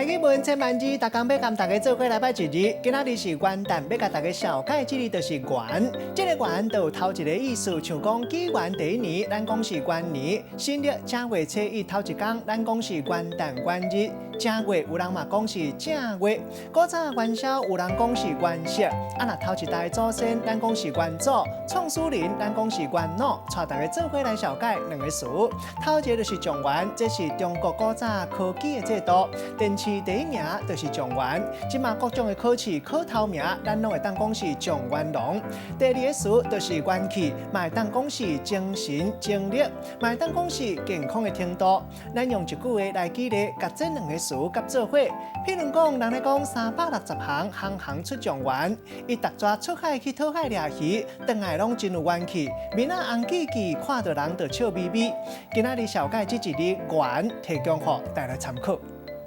日文千万字，大家要跟大家做伙来拜一日。今仔日是元旦，要甲大家小解这日就是元。这个元就有头一个意思，像讲纪元第一年，咱讲是元年；新历正月初一头一天，咱讲是元旦元日。正月有人嘛讲是正月，古早元宵有人讲是元宵。啊，若头一代祖先，咱讲是元祖；创始人，咱讲是元老。带大家做伙来小解两个词。头一个就是状元，这是中国古早科举的制度。电市第一名就是状元，即嘛各种的考试考头名，咱拢会当讲是状元郎。第二个词就是元气，嘛会当讲是精神精力，嘛会当讲是健康的程度。咱用一句话来举例，甲这两个词夹做伙。譬如讲，人咧讲360行，行行出状元。伊逐抓出海去讨海掠鱼，回来拢真有元气，面仔红记记，看到人就笑眯眯。今仔日小解这一日元，提供予大家参考。